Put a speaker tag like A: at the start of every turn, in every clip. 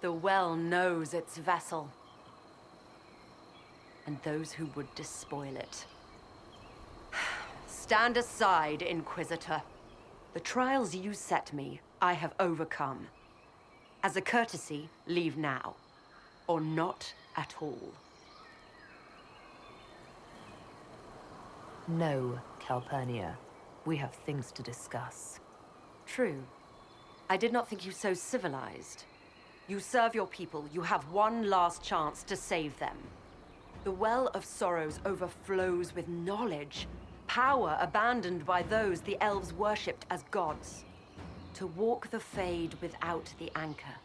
A: The well knows its vessel, and those who would despoil it. Stand aside, Inquisitor. The trials you set me, I have overcome. As a courtesy, leave now, or not at all.
B: No, Calpurnia. We have things to discuss.
A: True. I did not think you so civilized. You serve your people. You have one last chance to save them. The Well of Sorrows overflows with knowledge, power abandoned by those the elves worshipped as gods. To walk the Fade without the anchor.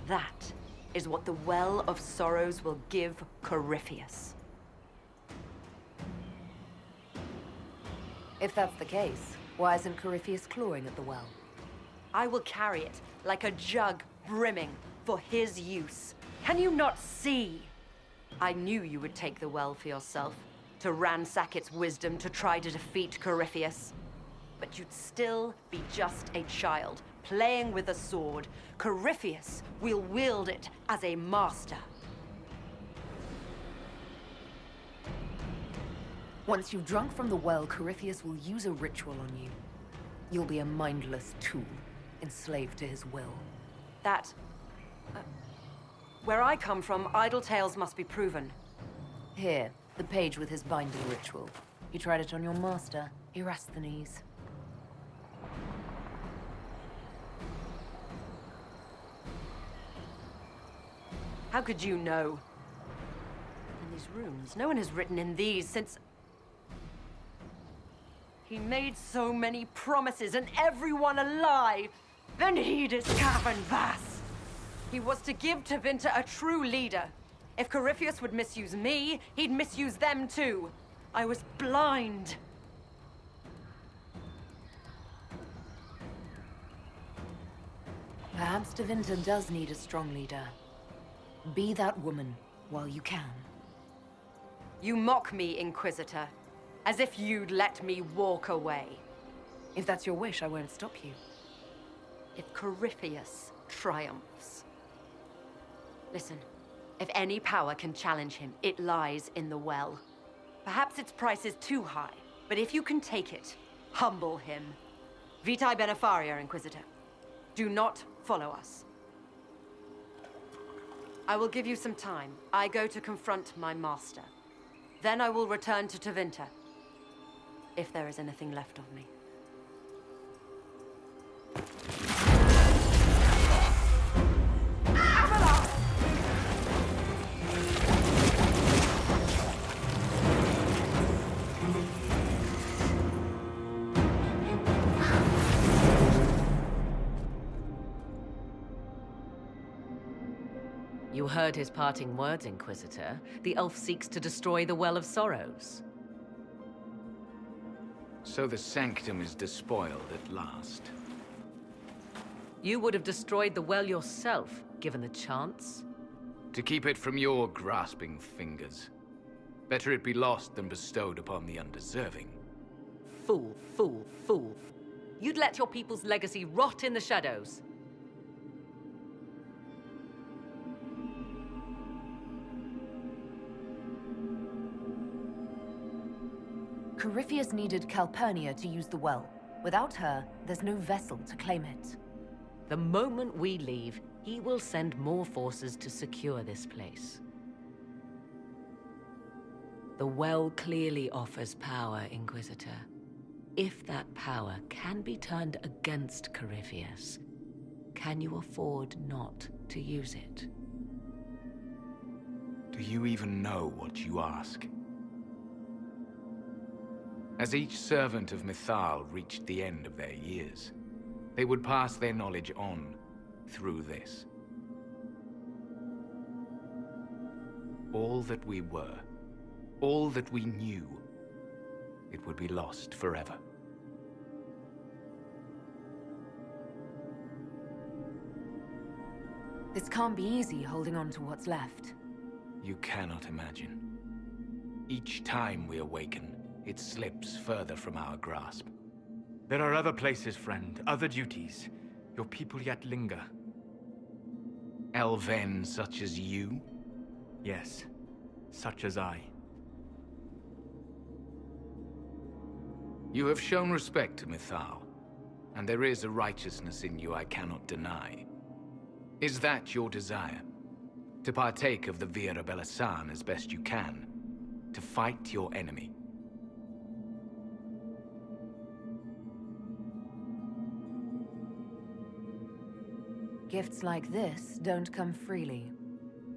A: That is what the Well of Sorrows will give Corypheus.
B: If that's the case, why isn't Corypheus clawing at the well?
A: I will carry it like a jug brimming for his use. Can you not see? I knew you would take the well for yourself, to ransack its wisdom to try to defeat Corypheus. But you'd still be just a child, playing with a sword. Corypheus will wield it as a master.
B: Once you've drunk from the well, Corypheus will use a ritual on you. You'll be a mindless tool, enslaved to his will.
A: That... where I come from, idle tales must be proven.
B: Here, the page with his binding ritual. You tried it on your master, Erasthenes.
A: How could you know? And these runes, no one has written in these since... He made so many promises, and everyone a lie. Then he'd his cavern vast. He was to give Tevinter a true leader. If Corypheus would misuse me, he'd misuse them too. I was blind.
B: Perhaps Tevinter does need a strong leader. Be that woman while you can.
A: You mock me, Inquisitor. As if you'd let me walk away.
B: If that's your wish, I won't stop you.
A: If Corypheus triumphs. Listen, if any power can challenge him, it lies in the well. Perhaps its price is too high, but if you can take it, humble him. Vitae Benefaria, Inquisitor. Do not follow us. I will give you some time. I go to confront my master. Then I will return to Tevinter. If there is anything left of me.
C: You heard his parting words, Inquisitor. The elf seeks to destroy the Well of Sorrows.
D: So the Sanctum is despoiled at last.
C: You would have destroyed the well yourself, given the chance.
D: To keep it from your grasping fingers. Better it be lost than bestowed upon the undeserving.
C: Fool, fool, fool. You'd let your people's legacy rot in the shadows.
B: Corypheus needed Calpurnia to use the well. Without her, there's no vessel to claim it.
C: The moment we leave, he will send more forces to secure this place. The well clearly offers power, Inquisitor. If that power can be turned against Corypheus, can you afford not to use it?
D: Do you even know what you ask? As each servant of Mythal reached the end of their years, they would pass their knowledge on through this. All that we were, all that we knew, it would be lost forever.
B: This can't be easy, holding on to what's left.
D: You cannot imagine. Each time we awaken, it slips further from our grasp.
E: There are other places, friend, other duties. Your people yet linger.
D: Elven such as you?
E: Yes, such as I.
D: You have shown respect to Mythal, and there is a righteousness in you I cannot deny. Is that your desire? To partake of the Vira Belasan as best you can? To fight your enemy?
B: Gifts like this don't come freely.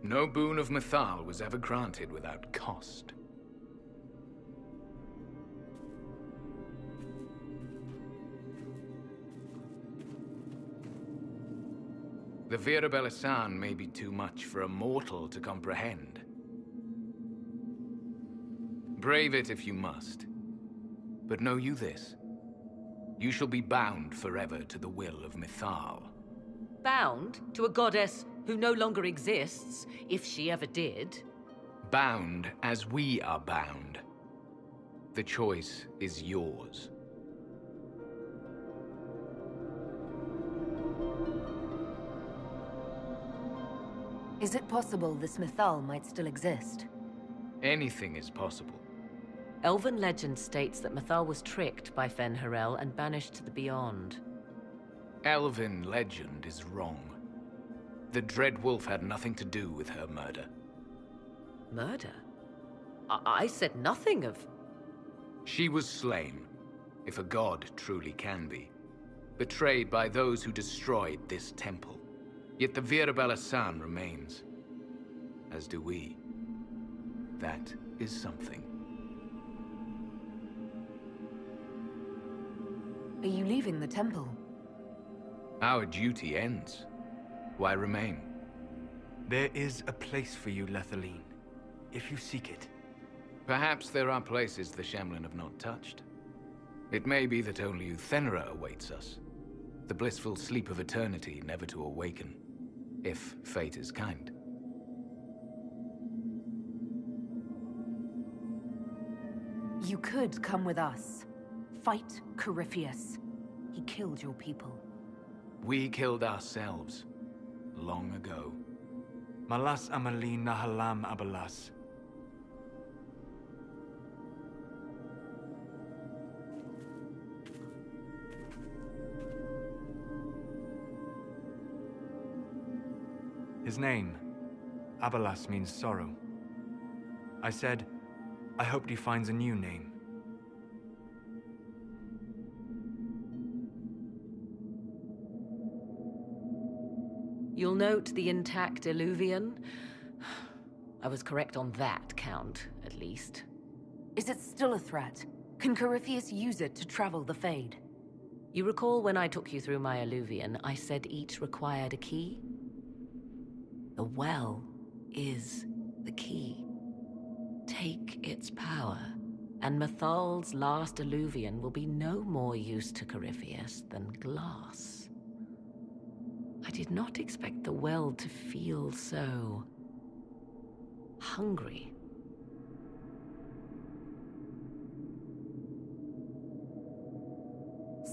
D: No boon of Mythal was ever granted without cost. The Vira Belasan may be too much for a mortal to comprehend. Brave it if you must. But know you this. You shall be bound forever to the will of Mythal.
C: Bound to a goddess who no longer exists, if she ever did.
D: Bound as we are bound. The choice is yours.
B: Is it possible this Mythal might still exist?
D: Anything is possible.
C: Elven legend states that Mythal was tricked by Fen'Harel and banished to the Beyond.
D: Elven legend is wrong. The Dreadwolf had nothing to do with her murder.
C: Murder? I said nothing of...
D: She was slain, if a god truly can be. Betrayed by those who destroyed this temple. Yet the Vira Belasan remains. As do we. That is something.
B: Are you leaving the temple?
D: Our duty ends. Why remain?
E: There is a place for you, Lethaline, if you seek it.
D: Perhaps there are places the Shemlin have not touched. It may be that only Uthenra awaits us. The blissful sleep of eternity never to awaken. If fate is kind.
B: You could come with us. Fight Corypheus. He killed your people.
D: We killed ourselves. Long ago.
E: Malas Amalin Nahalam Abalas. His name, Abalas, means sorrow. I said, I hoped he finds a new name.
C: You'll note the intact Illuvian. I was correct on that count, at least.
B: Is it still a threat? Can Corypheus use it to travel the Fade?
C: You recall when I took you through my Illuvian, I said each required a key? The well is the key. Take its power, and Mythal's last Illuvian will be no more use to Corypheus than glass. I did not expect the well to feel so... hungry.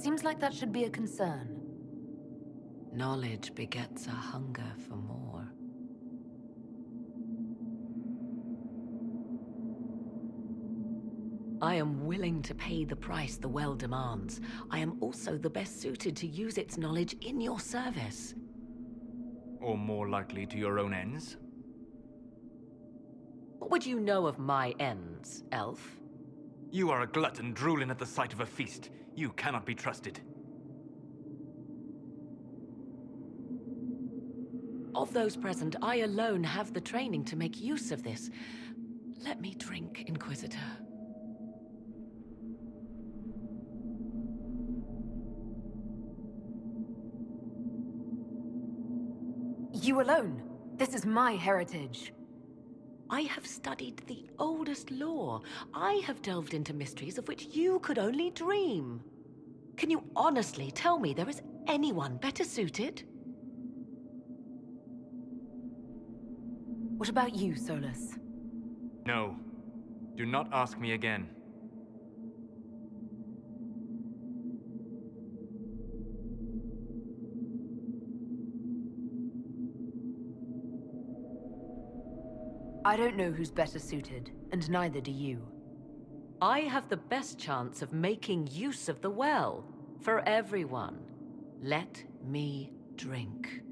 B: Seems like that should be a concern.
C: Knowledge begets a hunger for more. I am willing to pay the price the well demands. I am also the best suited to use its knowledge in your service.
E: Or more likely to your own ends?
C: What would you know of my ends, elf?
E: You are a glutton drooling at the sight of a feast. You cannot be trusted.
C: Of those present, I alone have the training to make use of this. Let me drink, Inquisitor.
B: You alone. This is my heritage.
C: I have studied the oldest lore. I have delved into mysteries of which you could only dream. Can you honestly tell me there is anyone better suited?
B: What about you, Solas?
E: No. Do not ask me again.
B: I don't know who's better suited, and neither do you.
C: I have the best chance of making use of the well for everyone. Let me drink.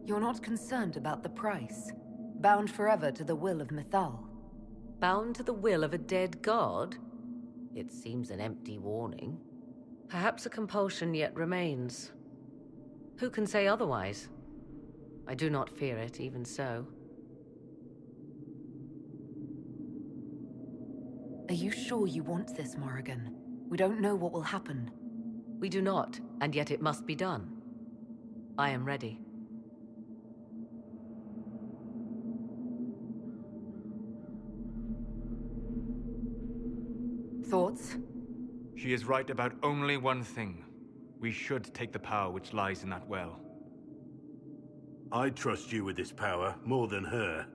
B: You're not concerned about the price? Bound forever to the will of Mythal?
C: Bound to the will of a dead god? It seems an empty warning. Perhaps a compulsion yet remains. Who can say otherwise? I do not fear it, even so.
B: Are you sure you want this, Morrigan? We don't know what will happen.
C: We do not, and yet it must be done. I am ready.
B: Thoughts?
E: She is right about only one thing. We should take the power which lies in that well.
F: I trust you with this power more than her.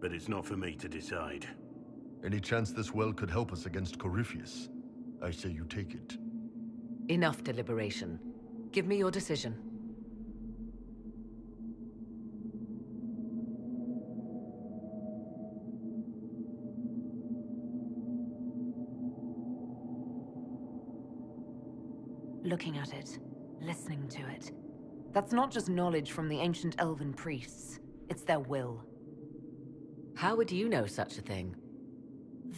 F: But it's not for me to decide.
G: Any chance this well could help us against Corypheus? I say you take it.
C: Enough deliberation. Give me your decision.
B: Looking at it, listening to it. That's not just knowledge from the ancient elven priests. It's their will.
C: How would you know such a thing?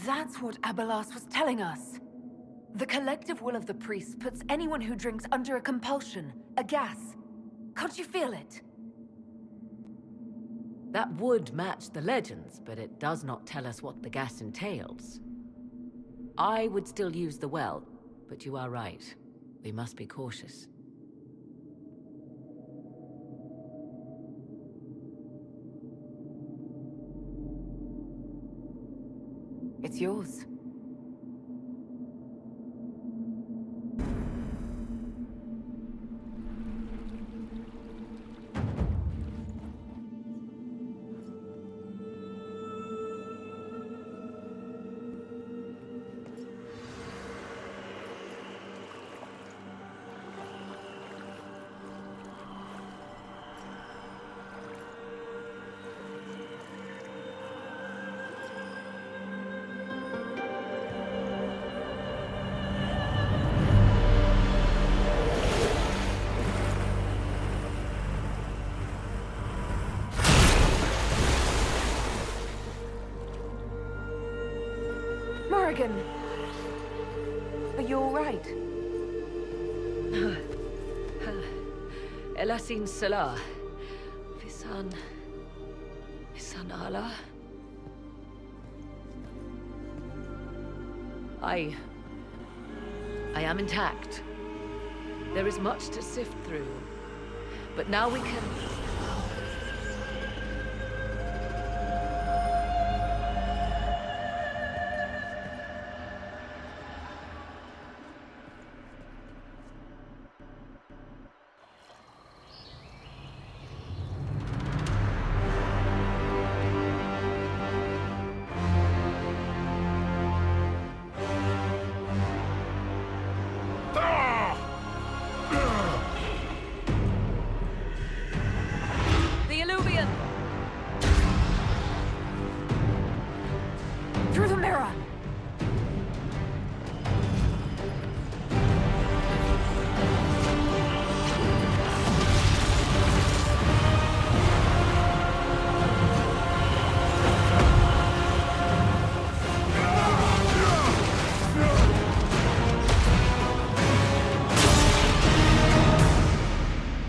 B: That's what Abelas was telling us. The collective will of the priests puts anyone who drinks under a compulsion, a gas. Can't you feel it?
C: That would match the legends, but it does not tell us what the gas entails. I would still use the well, but you are right. We must be cautious.
B: It's yours. Morrigan! Are you all right?
C: Elasin Salah. Visan Allah. I am intact. There is much to sift through. But now we can...